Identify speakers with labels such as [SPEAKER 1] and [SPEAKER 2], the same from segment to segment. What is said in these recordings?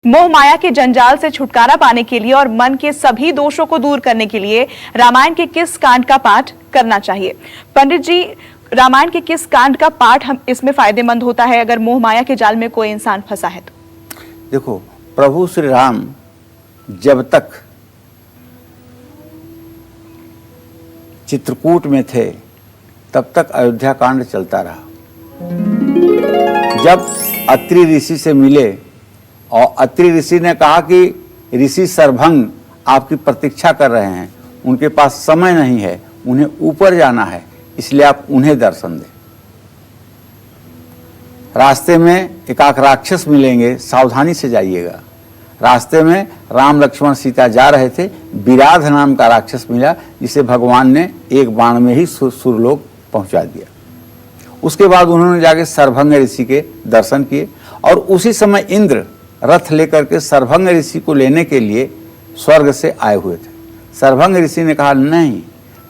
[SPEAKER 1] मोह माया के जंजाल से छुटकारा पाने के लिए और मन के सभी दोषों को दूर करने के लिए रामायण के किस कांड का पाठ करना चाहिए? पंडित जी, रामायण के किस कांड का पाठ हम इसमें फायदेमंद होता है अगर मोह माया के जाल में कोई इंसान फंसा है तो?
[SPEAKER 2] देखो, प्रभु श्री राम जब तक चित्रकूट में थे तब तक अयोध्या कांड चलता रहा। जब अत्रि ऋषि से मिले और अत्रि ऋषि ने कहा कि ऋषि सरभंग आपकी प्रतीक्षा कर रहे हैं, उनके पास समय नहीं है, उन्हें ऊपर जाना है, इसलिए आप उन्हें दर्शन दें। रास्ते में एक राक्षस मिलेंगे, सावधानी से जाइएगा। रास्ते में राम लक्ष्मण सीता जा रहे थे, विराध नाम का राक्षस मिला जिसे भगवान ने एक बाण में ही सुरलोक पहुंचा दिया। उसके बाद उन्होंने जाके सरभंग ऋषि के दर्शन किए और उसी समय इंद्र रथ लेकर के सरभंग ऋषि को लेने के लिए स्वर्ग से आए हुए थे। सरभंग ऋषि ने कहा, नहीं,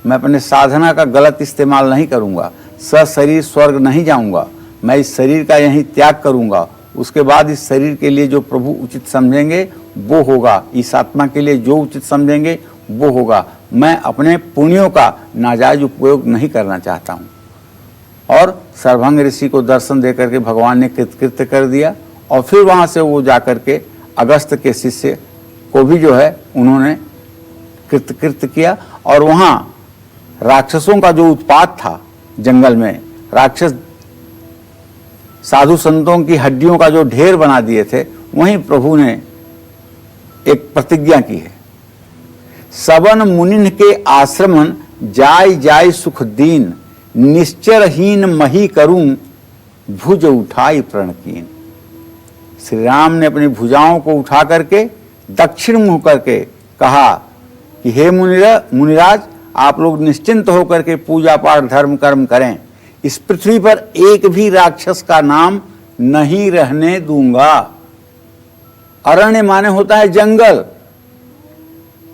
[SPEAKER 2] मैं अपने साधना का गलत इस्तेमाल नहीं करूंगा, सशरीर स्वर्ग नहीं जाऊंगा, मैं इस शरीर का यहीं त्याग करूंगा। उसके बाद इस शरीर के लिए जो प्रभु उचित समझेंगे वो होगा, इस आत्मा के लिए जो उचित समझेंगे वो होगा। मैं अपने पुण्यों का नाजायज उपयोग नहीं करना चाहता हूँ। और सरभंग ऋषि को दर्शन दे करके भगवान ने कृतकृत्य कर दिया और फिर वहाँ से वो जाकर के अगस्त के शिष्य को भी जो है उन्होंने कृतकृत्य किया। और वहाँ राक्षसों का जो उत्पात था जंगल में, राक्षस साधु संतों की हड्डियों का जो ढेर बना दिए थे, वहीं प्रभु ने एक प्रतिज्ञा की है, सबन मुनिन के आश्रमन जाय जाय सुख दीन, निश्चरहीन मही करूं भुज उठाई प्रणकीन। श्री राम ने अपनी भुजाओं को उठा करके दक्षिण मुंह करके कहा कि हे मुनिराज, आप लोग निश्चिंत होकर के पूजा पाठ धर्म कर्म करें, इस पृथ्वी पर एक भी राक्षस का नाम नहीं रहने दूंगा। अरण्य माने होता है जंगल।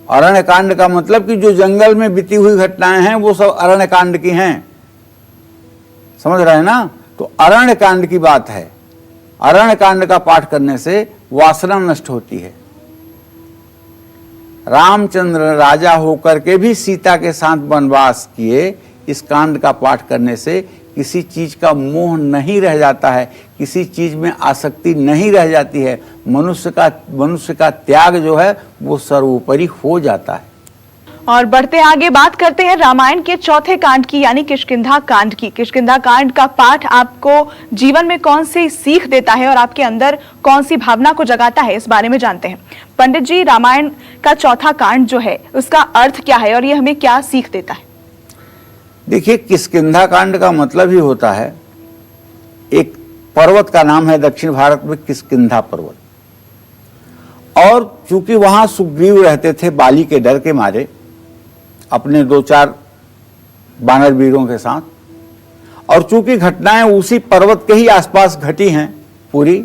[SPEAKER 2] अरण्य कांड का मतलब कि जो जंगल में बीती हुई घटनाएं हैं वो सब अरण्य कांड की हैं, समझ रहे हैं ना? तो अरण्य कांड की बात है। अरण्य कांड का पाठ करने से वासना नष्ट होती है। रामचंद्र राजा होकर के भी सीता के साथ वनवास किए। इस कांड का पाठ करने से किसी चीज का मोह नहीं रह जाता है, किसी चीज में आसक्ति नहीं रह जाती है। मनुष्य का त्याग जो है वो सर्वोपरि हो जाता है।
[SPEAKER 1] और बढ़ते आगे बात करते हैं रामायण के चौथे कांड की, यानी किष्किंधा कांड की। किष्किंधा कांड का पाठ आपको जीवन में कौन सी सीख देता है और आपके अंदर कौन सी भावना को जगाता है, इस बारे में जानते हैं। पंडित जी, रामायण का चौथा कांड जो है उसका अर्थ क्या है और ये हमें क्या सीख देता है?
[SPEAKER 2] देखिए, किष्किंधा कांड का मतलब ही होता है, एक पर्वत का नाम है दक्षिण भारत में किष्किंधा पर्वत। और चूंकि वहां सुग्रीव रहते थे बाली के डर के मारे अपने 2-4 बानर वीरों के साथ, और चूंकि घटनाएं उसी पर्वत के ही आसपास घटी हैं पूरी,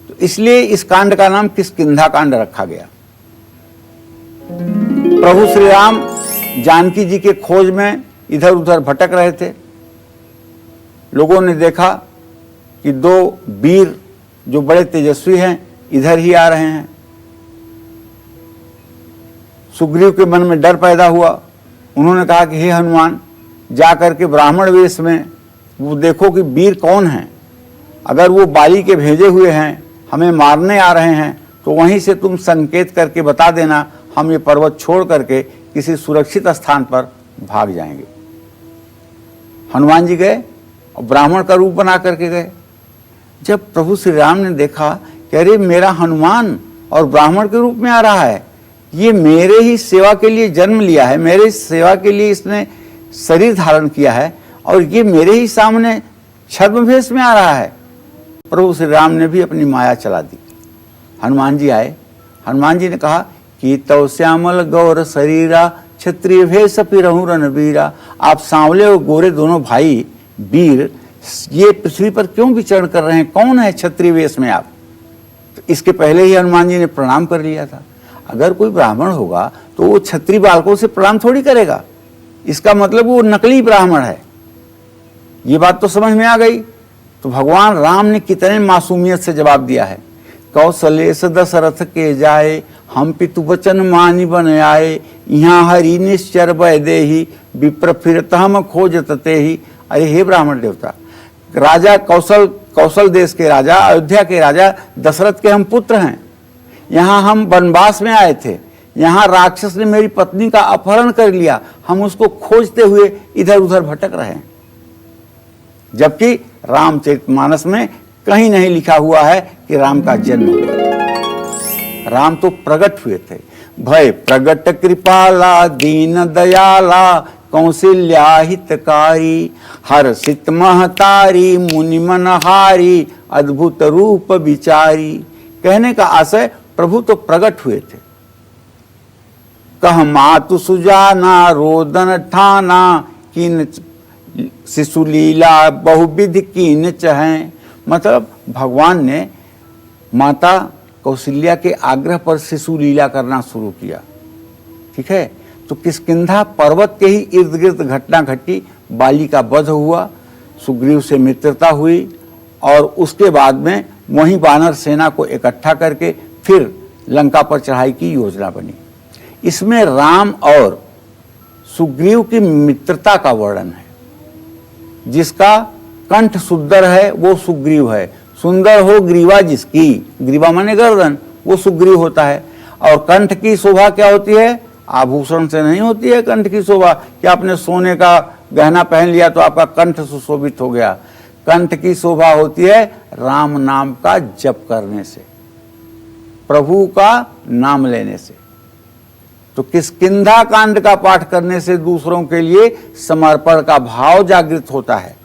[SPEAKER 2] तो इसलिए इस कांड का नाम किष्किंधा कांड रखा गया। प्रभु श्री राम जानकी जी के खोज में इधर उधर भटक रहे थे। लोगों ने देखा कि 2 वीर जो बड़े तेजस्वी हैं इधर ही आ रहे हैं। सुग्रीव के मन में डर पैदा हुआ। उन्होंने कहा कि हे हनुमान, जाकर के ब्राह्मण वेश में वो देखो कि वीर कौन हैं। अगर वो बाली के भेजे हुए हैं, हमें मारने आ रहे हैं, तो वहीं से तुम संकेत करके बता देना, हम ये पर्वत छोड़ करके किसी सुरक्षित स्थान पर भाग जाएंगे। हनुमान जी गए और ब्राह्मण का रूप बना करके गए। जब प्रभु श्री राम ने देखा कि अरे, मेरा हनुमान और ब्राह्मण के रूप में आ रहा है, ये मेरे ही सेवा के लिए जन्म लिया है, मेरे सेवा के लिए इसने शरीर धारण किया है और ये मेरे ही सामने छद्मवेश में आ रहा है। प्रभु श्री राम ने भी अपनी माया चला दी। हनुमान जी आए। हनुमान जी ने कहा कि तव श्यामल गौर शरीरा, क्षत्रिय भेष पिरहु रणवीरा। आप सांवले और गोरे दोनों भाई वीर ये पृथ्वी पर क्यों विचरण कर रहे हैं? कौन है क्षत्रिय वेश में आप? तो इसके पहले ही हनुमान जी ने प्रणाम कर लिया था। अगर कोई ब्राह्मण होगा तो वो क्षत्रिय बालकों से प्रणाम थोड़ी करेगा, इसका मतलब वो नकली ब्राह्मण है। ये बात तो समझ में आ गई। तो भगवान राम ने कितने मासूमियत से जवाब दिया है। कौशलेश दशरथ के जाए, हम पितु वचन मानि बन आए, यहाँ हरि निश्चर वै देहि, विप्र फिरत हम खोजत तेहि। अरे हे ब्राह्मण देवता, राजा कौशल देश के राजा, अयोध्या के राजा दशरथ के हम पुत्र हैं। यहाँ हम वनवास में आए थे, यहाँ राक्षस ने मेरी पत्नी का अपहरण कर लिया, हम उसको खोजते हुए इधर उधर भटक रहे हैं। जबकि रामचरितमानस में कहीं नहीं लिखा हुआ है कि राम का जन्म हुआ। राम तो प्रकट हुए थे। भय प्रगट कृपाला दीन दयाला, कौशल्या हितकारी, हर्षित महतारी मुनि मनहारी, अद्भुत रूप विचारी। कहने का आशय प्रभु तो प्रकट हुए थे। कह मातु सुजाना रोदन ठाना, किन शिशु लीला बहुविधि कीन चहें। मतलब भगवान ने माता कौशल्या के आग्रह पर शिशु लीला करना शुरू किया। ठीक है, तो किष्किंधा पर्वत के ही इर्द गिर्द घटना घटी। बाली का वध हुआ, सुग्रीव से मित्रता हुई और उसके बाद में वहीं वानर सेना को इकट्ठा करके फिर लंका पर चढ़ाई की योजना बनी। इसमें राम और सुग्रीव की मित्रता का वर्णन है। जिसका कंठ सुंदर है वो सुग्रीव है, सुंदर हो ग्रीवा जिसकी, ग्रीवा माने गर्दन, वो सुग्रीव होता है। और कंठ की शोभा क्या होती है? आभूषण से नहीं होती है कंठ की शोभा कि आपने सोने का गहना पहन लिया तो आपका कंठ सुशोभित हो गया। कंठ की शोभा होती है राम नाम का जप करने से, प्रभु का नाम लेने से। तो किष्किंधा कांड का पाठ करने से दूसरों के लिए समर्पण का भाव जागृत होता है।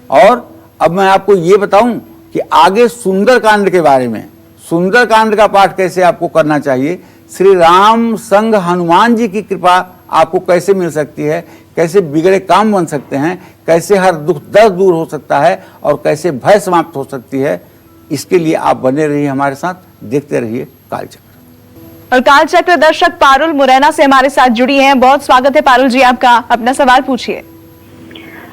[SPEAKER 2] और अब मैं आपको ये बताऊं कि आगे सुंदर कांड के बारे में, सुंदर कांड का पाठ कैसे आपको करना चाहिए, श्री राम संग हनुमान जी की कृपा आपको कैसे मिल सकती है, कैसे बिगड़े काम बन सकते हैं, कैसे हर दुख दर्द दूर हो सकता है और कैसे भय समाप्त हो सकती है, इसके लिए आप बने रहिए हमारे साथ, देखते रहिए कालचक्र।
[SPEAKER 1] और कालचक्र दर्शक पारुल मुरैना से हमारे साथ जुड़ी हैं। बहुत स्वागत है पारुल जी आपका, अपना सवाल पूछिए।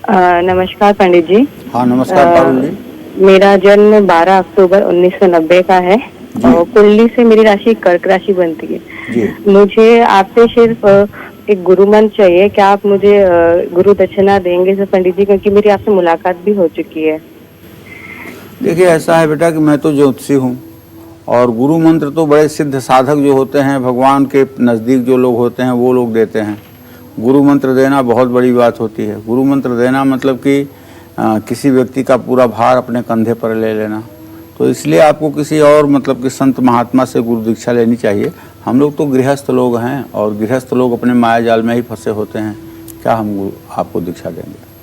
[SPEAKER 3] नमस्कार पंडित जी।
[SPEAKER 2] हाँ नमस्कार पारुल जी।
[SPEAKER 3] मेरा जन्म 12 अक्टूबर 1990 का है और कुंडली से मेरी राशि कर्क राशि बनती है
[SPEAKER 2] जी।
[SPEAKER 3] मुझे आपसे सिर्फ एक गुरु मंत्र चाहिए, क्या आप मुझे गुरु दक्षिणा देंगे सर पंडित जी, क्योंकि मेरी आपसे मुलाकात भी हो चुकी है।
[SPEAKER 2] देखिए ऐसा है बेटा कि मैं तो ज्योतिषी हूँ और गुरु मंत्र तो बड़े सिद्ध साधक जो होते हैं, भगवान के नज़दीक जो लोग होते हैं वो लोग देते हैं। गुरु मंत्र देना बहुत बड़ी बात होती है। गुरु मंत्र देना मतलब कि किसी व्यक्ति का पूरा भार अपने कंधे पर ले लेना। तो इसलिए आपको किसी और मतलब कि संत महात्मा से गुरु दीक्षा लेनी चाहिए। हम लोग तो गृहस्थ लोग हैं और गृहस्थ लोग अपने माया जाल में ही फंसे होते हैं, क्या हम आपको दीक्षा देंगे।